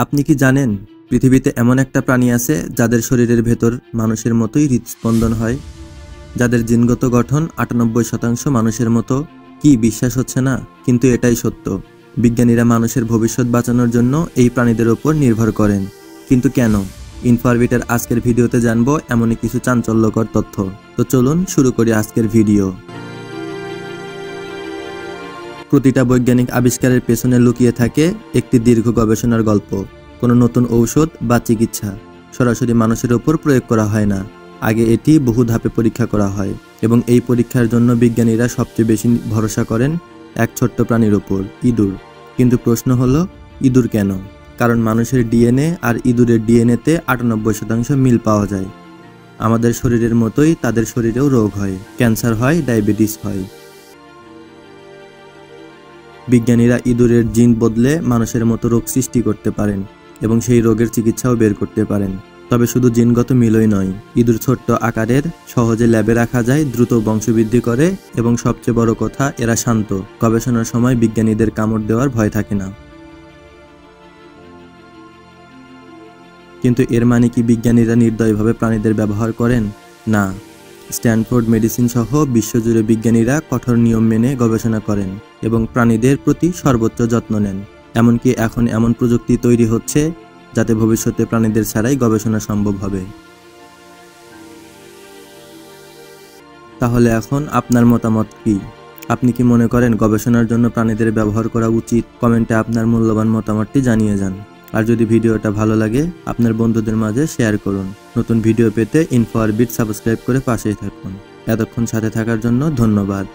আপনি কি জানেন পৃথিবীতে এমন একটা প্রাণী আছে যাদের শরীরের ভেতর মানুষের মতোই হৃদস্পন্দন হয়, যাদের জিনগত গঠন 98% মানুষের মতো? কি বিশ্বাস হচ্ছে না? কিন্তু এটাই সত্য। বিজ্ঞানীরা মানুষের ভবিষ্যৎ বাঁচানোর জন্য এই প্রাণীদের ওপর নির্ভর করেন। কিন্তু কেন? ইনফরবিটের আজকের ভিডিওতে জানবো এমনই কিছু চাঞ্চল্যকর তথ্য। তো চলুন শুরু করি আজকের ভিডিও। প্রতিটা বৈজ্ঞানিক আবিষ্কারের পেছনে লুকিয়ে থাকে একটি দীর্ঘ গবেষণার গল্প। কোনো নতুন ঔষধ বা চিকিৎসা সরাসরি মানুষের ওপর প্রয়োগ করা হয় না। আগে এটি বহু ধাপে পরীক্ষা করা হয় এবং এই পরীক্ষার জন্য বিজ্ঞানীরা সবচেয়ে বেশি ভরসা করেন এক ছোট্ট প্রাণীর ওপর, ইঁদুর। কিন্তু প্রশ্ন হলো, ইঁদুর কেন? কারণ মানুষের ডিএনএ আর ইঁদুরের ডিএনএতে 98% মিল পাওয়া যায়। আমাদের শরীরের মতোই তাদের শরীরেও রোগ হয়, ক্যান্সার হয়, ডায়াবেটিস হয়। বিজ্ঞানীরা ইঁদুরের জিন বদলে মানুষের মতো রোগ সৃষ্টি করতে পারেন এবং সেই রোগের চিকিৎসাও বের করতে পারেন। তবে শুধু জিনগত মিলই নয়, ইঁদুর ছোট্ট আকারের, সহজে ল্যাবে রাখা যায়, দ্রুত বংশবৃদ্ধি করে এবং সবচেয়ে বড় কথা, এরা শান্ত। গবেষণার সময় বিজ্ঞানীদের কামড় দেওয়ার ভয় থাকে না। কিন্তু এর মানে কি বিজ্ঞানীরা নির্দয়ভাবে প্রাণীদের ব্যবহার করেন? না। স্ট্যানফোর্ড মেডিসিন সহ বিশ্বজুড়ে বিজ্ঞানীরা কঠোর নিয়ম মেনে গবেষণা করেন এবং প্রাণীদের প্রতি সর্বোচ্চ যত্ন নেন। এমনকি এখন এমন প্রযুক্তি তৈরি হচ্ছে যাতে ভবিষ্যতে প্রাণীদের ছাড়াই গবেষণা সম্ভব হবে। তাহলে এখন আপনার মতামত কি? আপনি কি মনে করেন গবেষণার জন্য প্রাণীদের ব্যবহার করা উচিত? কমেন্টে আপনার মূল্যবান মতামতটি জানিয়ে যান। আর যদি ভিডিওটা ভালো লাগে, আপনার বন্ধুদের মাঝে শেয়ার করুন। নতুন ভিডিও পেতে ইনফরবিট সাবস্ক্রাইব করে পাশেই থাকুন। এতক্ষণ সাথে থাকার জন্য ধন্যবাদ।